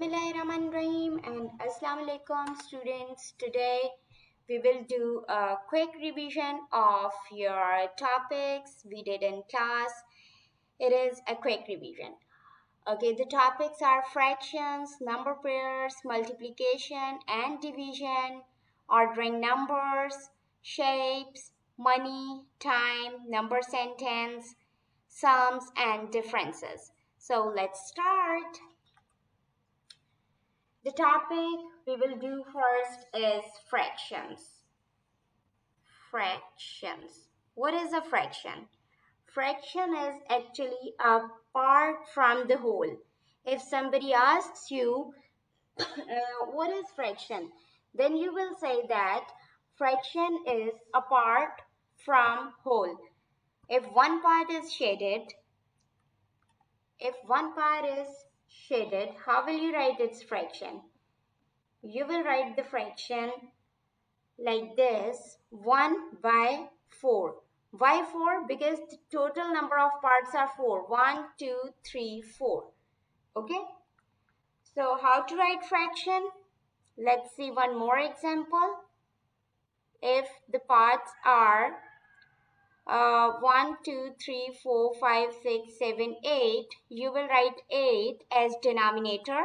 Bismillahirrahmanirrahim and Assalamu alaikum students. Today we will do a quick revision of your topics we did in class. It is a quick revision. Okay, the topics are fractions, number pairs, multiplication and division, ordering numbers, shapes, money, time, number sentence, sums and differences. So let's start. The topic we will do first is fractions. Fractions. What is a fraction? Fraction is actually a part from the whole. If somebody asks you, what is fraction? Then you will say that fraction is a part from whole. If one part is shaded, how will you write its fraction? You will write the fraction like this, 1 by 4. Why 4? Because the total number of parts are 4. 1, 2, 3, 4. Okay? So how to write fraction? Let's see one more example. If the parts are 1, 2, 3, 4, 5, 6, 7, 8, you will write 8 as denominator.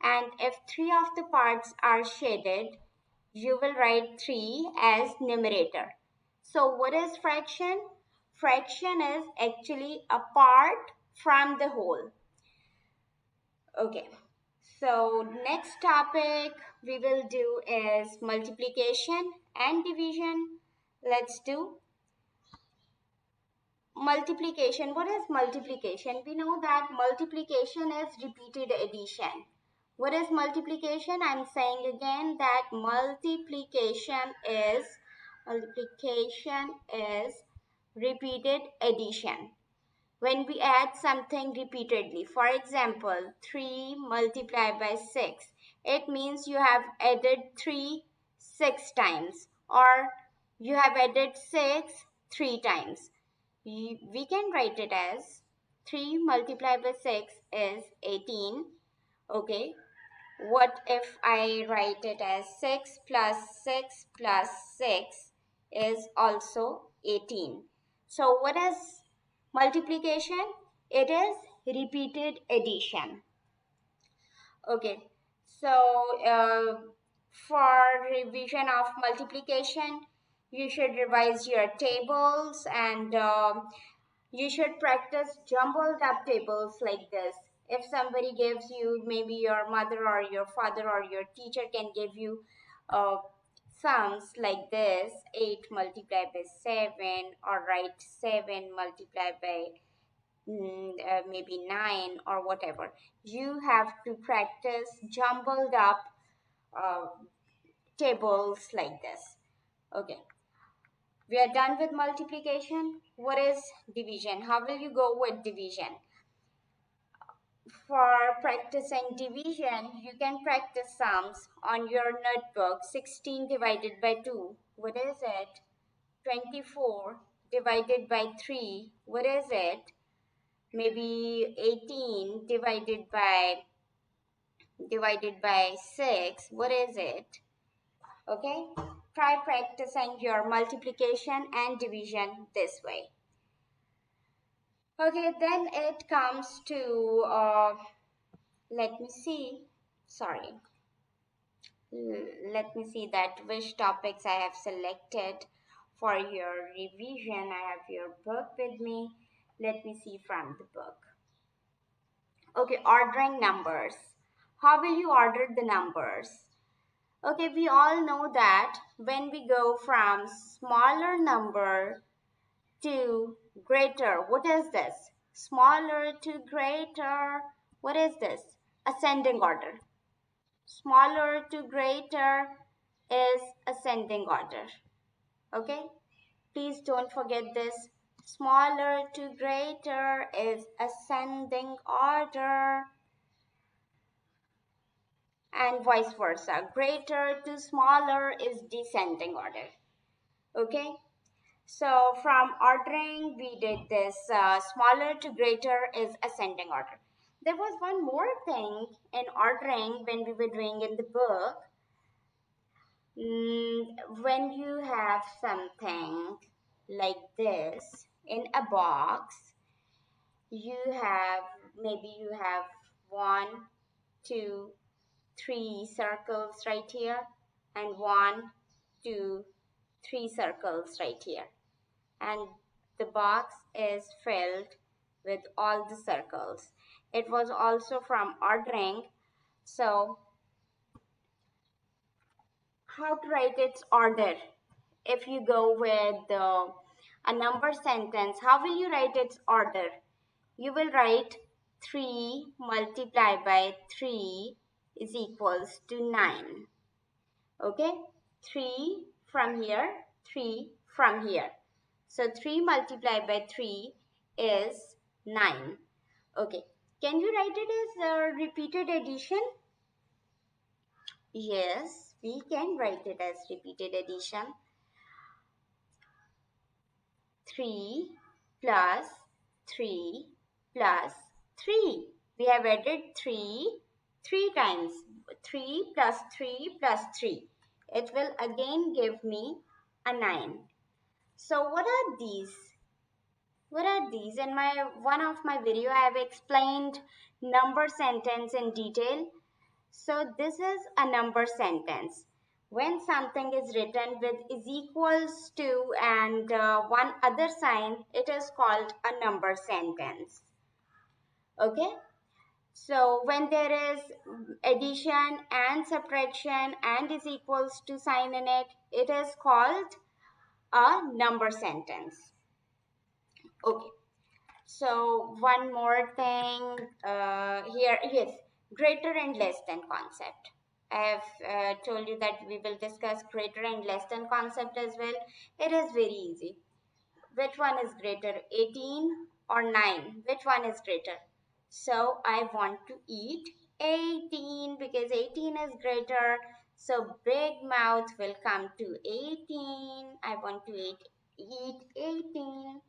And if 3 of the parts are shaded, you will write 3 as numerator. So what is fraction? Fraction is actually a part from the whole. Okay. So next topic we will do is multiplication and division. Let's do multiplication. What is multiplication? We know that multiplication is repeated addition. What is multiplication? I'm saying again that multiplication is repeated addition. When we add something repeatedly, for example, 3 multiplied by 6, it means you have added 3 6 times, or you have added 6 3 times. We can write it as 3 multiplied by 6 is 18. Okay. What if I write it as 6 plus 6 plus 6 is also 18. So what is multiplication? It is repeated addition. Okay. So for revision of multiplication, you should revise your tables and you should practice jumbled up tables like this. If somebody gives you, maybe your mother or your father or your teacher can give you sums like this, 8 multiplied by 7, or write 7 multiplied by maybe 9 or whatever. You have to practice jumbled up uh, tables like this. Okay. We are done with multiplication. What is division? How will you go with division? For practicing division, you can practice sums on your notebook. 16 divided by 2. What is it? 24 divided by 3. What is it? Maybe 18 divided by 6. What is it? Okay? Try practicing your multiplication and division this way. Okay, then it comes to, let me see that which topics I have selected for your revision. I have your book with me. Let me see from the book. Okay, ordering numbers. How will you order the numbers? Okay, we all know that when we go from smaller number to greater, what is this? Smaller to greater, what is this? Ascending order. Smaller to greater is ascending order. Okay, please don't forget this. Smaller to greater is ascending order, and vice versa. Greater to smaller is descending order. Okay, so from ordering we did this. Smaller to greater is ascending order. there was one more thing in ordering when we were doing in the book. When you have something like this in a box, you have, maybe you have 1, 2, 3 circles right here, and 1, 2, 3 circles right here, and the box is filled with all the circles. It was also from ordering. So how to write its order? If you go with a number sentence, how will you write its order? You will write 3 multiplied by 3 is equals to 9. Okay, 3 from here, 3 from here. So 3 multiplied by 3 is 9. Okay, can you write it as a repeated addition? Yes, we can write it as repeated addition. 3 plus 3 plus 3. We have added 3 times. 3 plus 3 plus 3. It will again give me a 9. So what are these? What are these? In one of my video, I have explained number sentence in detail. So this is a number sentence. When something is written with is equals to and one other sign, it is called a number sentence. Okay. So when there is addition and subtraction and is equals to sign in it, it is called a number sentence. Okay. So one more thing here, yes, greater and less than concept. I have told you that we will discuss greater and less than concept as well. It is very easy. Which one is greater, 18 or 9? Which one is greater? So I want to eat 18 because 18 is greater. So big mouth will come to 18. I want to eat 18.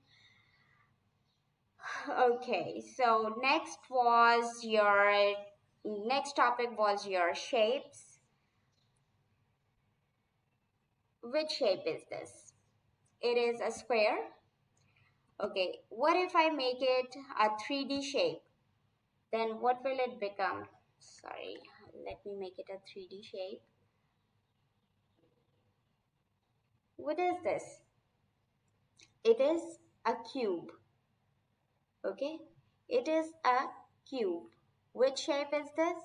Okay, so next topic was your shapes. Which shape is this? It is a square. Okay, what if I make it a 3D shape? Then what will it become? Sorry, let me make it a 3D shape. What is this? It is a cube. Okay, it is a cube. Which shape is this?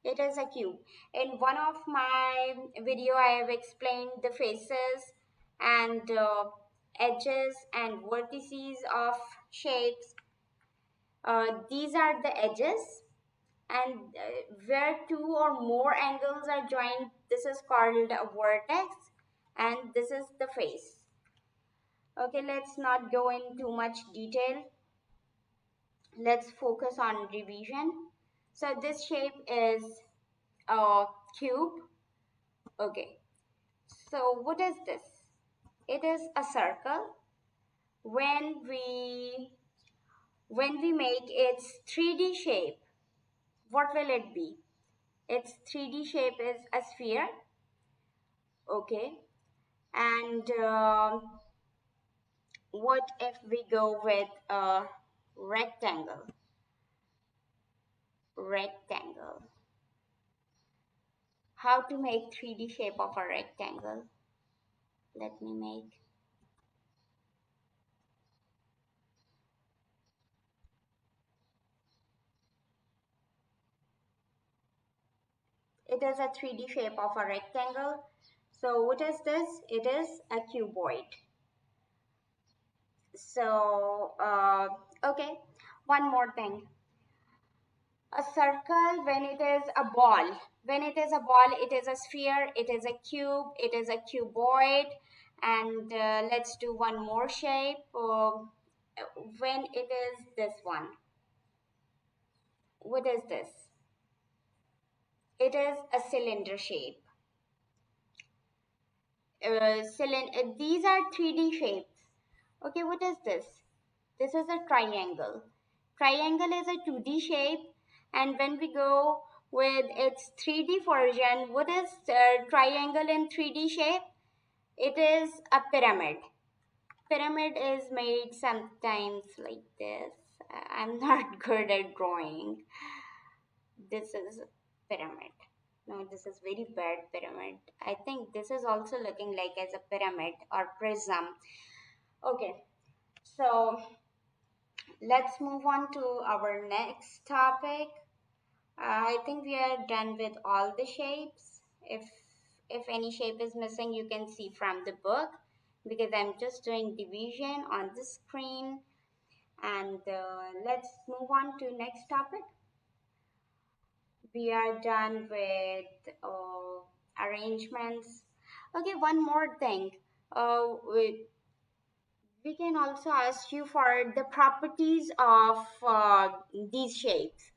It is a cube. In one of my video, I have explained the faces and edges and vertices of shapes. These are the edges, and where 2 or more angles are joined, this is called a vertex, and this is the face. Okay, let's not go in too much detail. Let's focus on revision. So this shape is a cube. Okay, so what is this? It is a circle. When we make its 3D shape, what will it be? Its 3D shape is a sphere. Okay, and what if we go with a rectangle? Rectangle. How to make 3D shape of a rectangle? Let me make. It is a 3D shape of a rectangle. So what is this? It is a cuboid. So, okay, one more thing. A circle, when it is a ball, it is a sphere, it is a cube, it is a cuboid. And let's do one more shape. When it is this one, what is this? It is a cylinder shape. These are 3D shapes. Okay, what is this? This is a triangle. Triangle is a 2D shape. And when we go with its 3D version, what is triangle in 3D shape? It is a pyramid. Pyramid is made sometimes like this. I'm not good at drawing. This is a pyramid. No, this is very bad pyramid. I think this is also looking like as a pyramid or prism. Okay, so let's move on to our next topic. I think we are done with all the shapes. If any shape is missing, you can see from the book because I'm just doing division on the screen. And let's move on to next topic. We are done with arrangements. Okay, one more thing. We can also ask you for the properties of these shapes.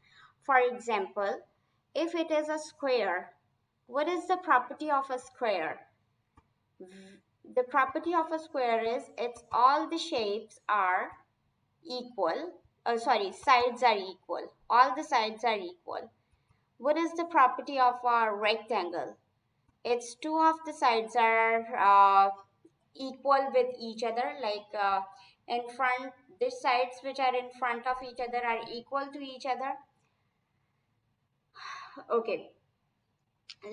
For example, if it is a square, what is the property of a square? The property of a square is it's all the shapes are equal. Sides are equal. All the sides are equal. What is the property of a rectangle? Its two of the sides are equal with each other, like in front, the sides which are in front of each other are equal to each other. Okay,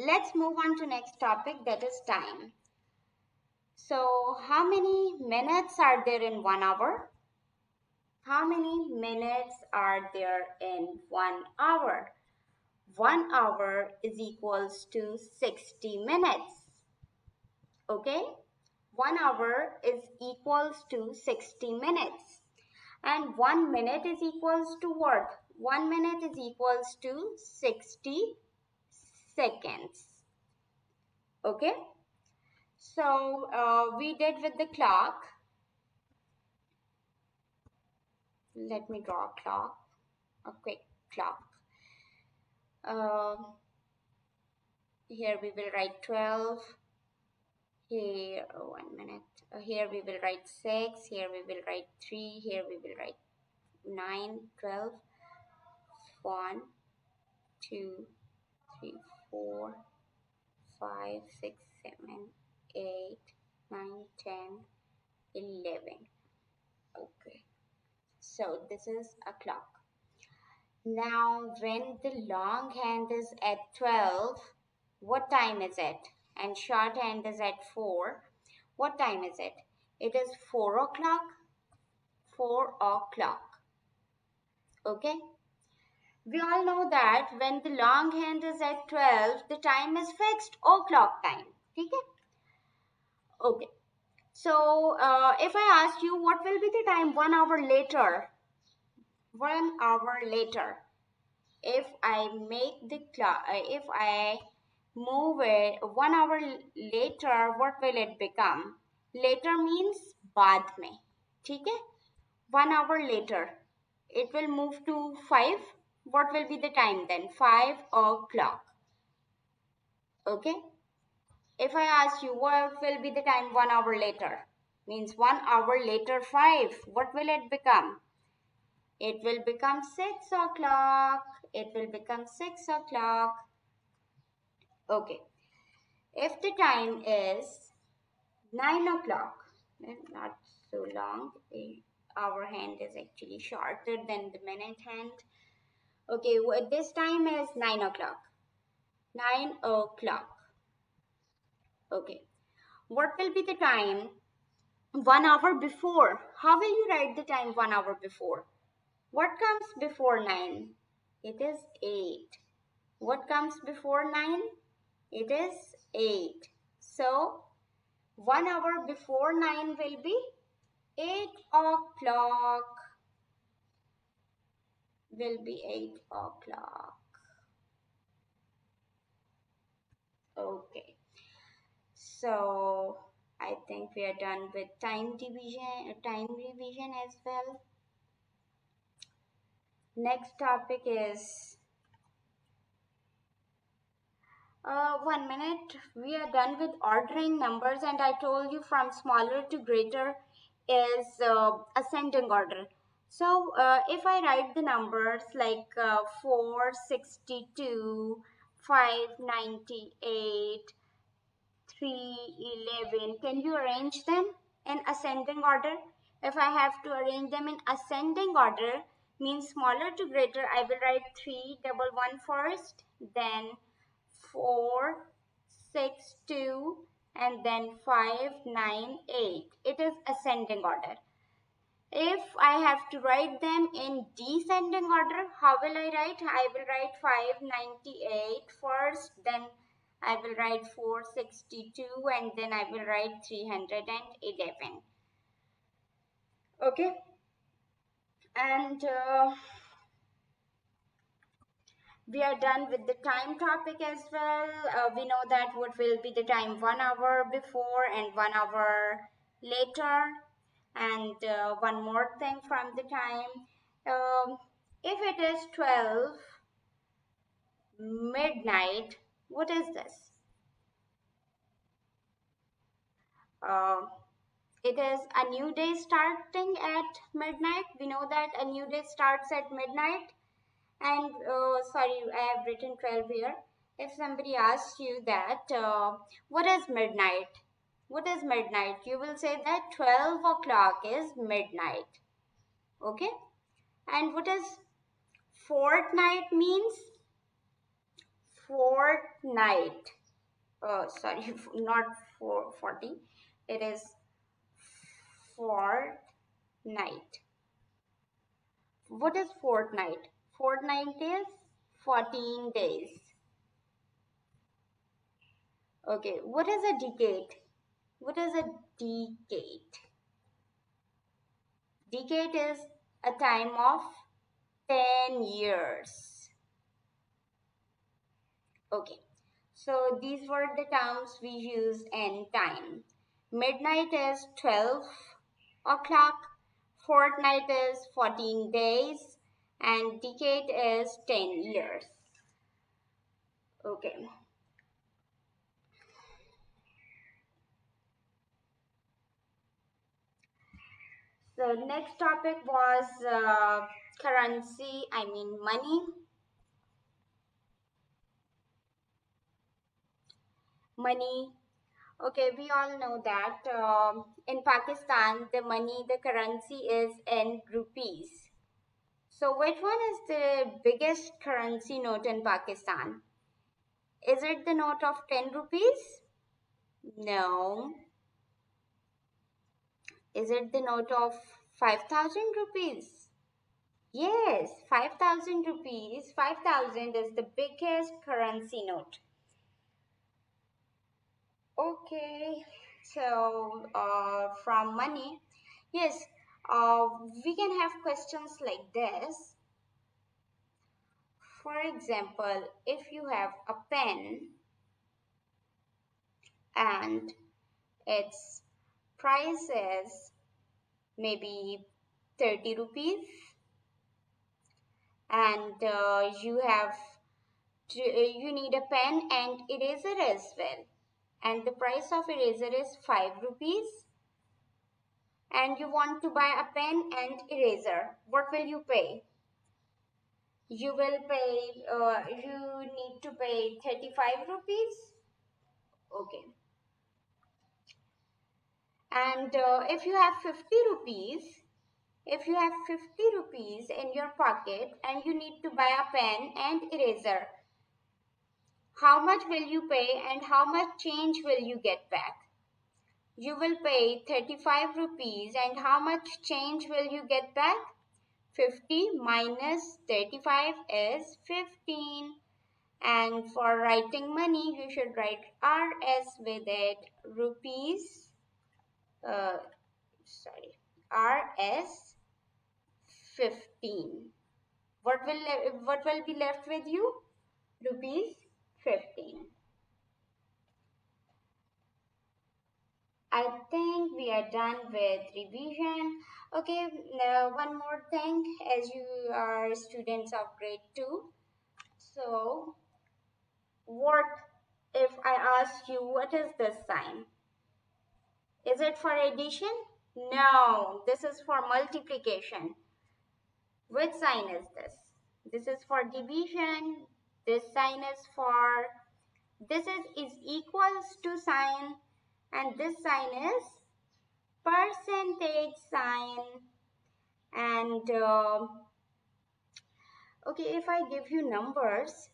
let's move on to next topic, that is time. So how many minutes are there in 1 hour? How many minutes are there in 1 hour? 1 hour is equals to 60 minutes. Okay, 1 hour is equals to 60 minutes. And 1 minute is equals to what? 1 minute is equals to 60 seconds. Okay, so we did with the clock. Let me draw a clock, a quick clock. Here we will write 12. Here, 1 minute. Here we will write 6. Here we will write 3. Here we will write 9, 12. 1, 2, 3, 4, 5, 6, 7, 8, 9, 10, 11. Okay, so this is a clock. Now when the long hand is at 12, what time is it? And short hand is at 4. What time is it? It is 4 o'clock. 4 o'clock. Okay. We all know that when the long hand is at 12, the time is fixed o'clock time. Okay. Okay. So if I ask you what will be the time 1 hour later? 1 hour later. If I make the clock, if I move it 1 hour later, what will it become? Later means बाद में. ठीक है? 1 hour later, it will move to 5. What will be the time then? 5 o'clock. Okay? If I ask you what will be the time 1 hour later, means 1 hour later 5, what will it become? It will become 6 o'clock. It will become 6 o'clock. Okay. If the time is 9 o'clock, not so long, our hand is actually shorter than the minute hand. Okay, this time is 9 o'clock. 9 o'clock. Okay. What will be the time 1 hour before? How will you write the time 1 hour before? What comes before 9? It is 8. What comes before 9? It is 8. So 1 hour before 9 will be 8 o'clock. Will be 8 o'clock. Okay. So I think we are done with time revision as well. Next topic is 1 minute. We are done with ordering numbers, and I told you from smaller to greater is ascending order. So if I write the numbers like 462, 598, 311, can you arrange them in ascending order? If I have to arrange them in ascending order, means smaller to greater, I will write 311 first, then 462, and then 598. It is ascending order. If I have to write them in descending order, how will I write? I will write 598 first, then I will write 462, and then I will write 311. Okay, and we are done with the time topic as well. We know that what will be the time 1 hour before and 1 hour later. And one more thing from the time. If it is 12 midnight, what is this? Uh, it is a new day starting at midnight. We know that a new day starts at midnight. And sorry, I have written 12 here. If somebody asks you that, what is midnight? What is midnight? You will say that 12 o'clock is midnight. Okay? And what is fortnight means? Fortnight. Sorry, not 40. It is fortnight. What is fortnight? Fortnight is 14 days. Okay, what is a decade? What is a decade? Decade is a time of 10 years. Okay, so these were the terms we used in time. Midnight is 12 o'clock, fortnight is 14 days, and decade is 10 years. Okay. So next topic was currency, I mean money. Money. Okay, we all know that in Pakistan, the money, the currency is in rupees. So which one is the biggest currency note in Pakistan? Is it the note of 10 rupees? No. Is it the note of 5,000 rupees? Yes, 5,000 rupees. 5,000 is the biggest currency note. Okay, so from money, yes, we can have questions like this. For example, if you have a pen and its price is maybe 30 rupees, and you need a pen and eraser as well, and the price of eraser is 5 rupees, and you want to buy a pen and eraser, what will you pay? You will pay, you need to pay 35 rupees. Okay. And if you have 50 rupees, if you have 50 rupees in your pocket and you need to buy a pen and eraser, how much will you pay and how much change will you get back? You will pay 35 rupees and how much change will you get back? 50 minus 35 is 15. And for writing money, you should write RS with it, rupees, uh, sorry, RS 15. What will be left with you? Rupees 15. I think we are done with revision. Okay, now one more thing, as you are students of grade 2. So, what if I ask you, what is this sign? Is it for addition? No, this is for multiplication. Which sign is this? This is for division. This sign is for, this is equals to sign, and this sign is percentage sign. And okay, if I give you numbers,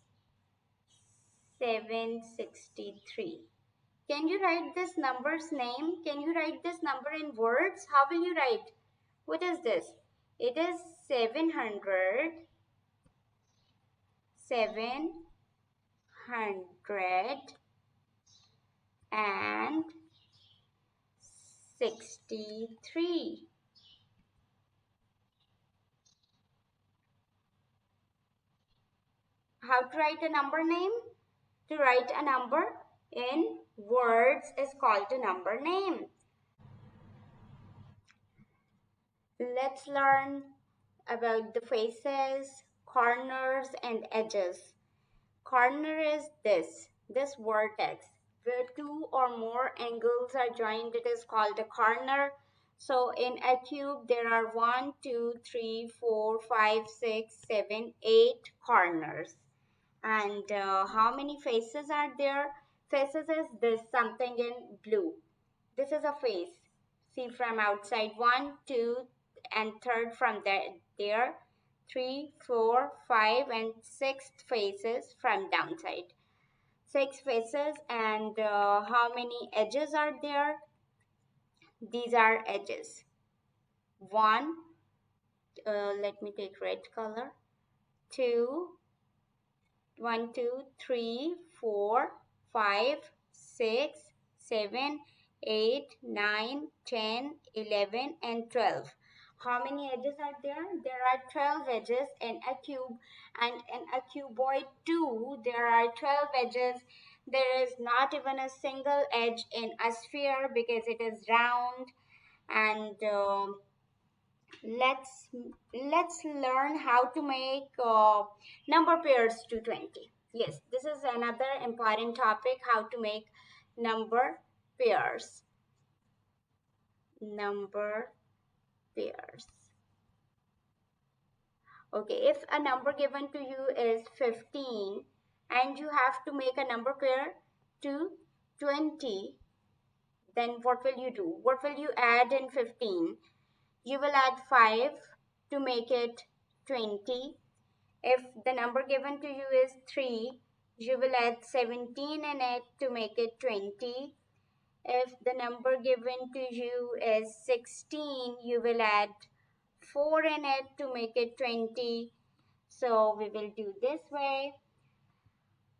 763. Can you write this number's name? Can you write this number in words? How will you write? What is this? It is 700, 763. How to write a number name? To write a number in words is called a number name. Let's learn about the faces, corners, and edges. Corner is this vertex. Where two or more angles are joined, it is called a corner. So in a cube, there are 1, 2, 3, 4, 5, 6, 7, 8 corners. And how many faces are there? Faces is this, something in blue. This is a face. See from outside, 1, 2, and third from there. 3, 4, 5, and sixth faces from downside. 6 faces, and how many edges are there? These are edges. 1, let me take red color. 2, 1, 2, 3, 4, 5, 6, 7, 8, 9, 10, 11, and 12. How many edges are there? There are 12 edges in a cube, and in a cuboid too, there are 12 edges. There is not even a single edge in a sphere because it is round. And let's learn how to make number pairs to 20. Yes, this is another important topic, how to make number pairs. Number pairs. Okay, if a number given to you is 15 and you have to make a number pair to 20, then what will you do? What will you add in 15? You will add 5 to make it 20. If the number given to you is 3, you will add 17 in it to make it 20. If the number given to you is 16, you will add 4 in it to make it 20. So we will do this way.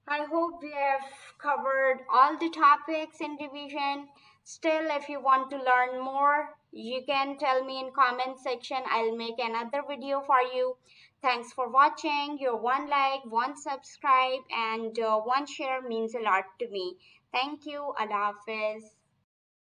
I hope we have covered all the topics in division. Still, if you want to learn more, you can tell me in comment section. I'll make another video for you. Thanks for watching. Your one like, one subscribe, and one share means a lot to me. Thank you. Allah Hafiz.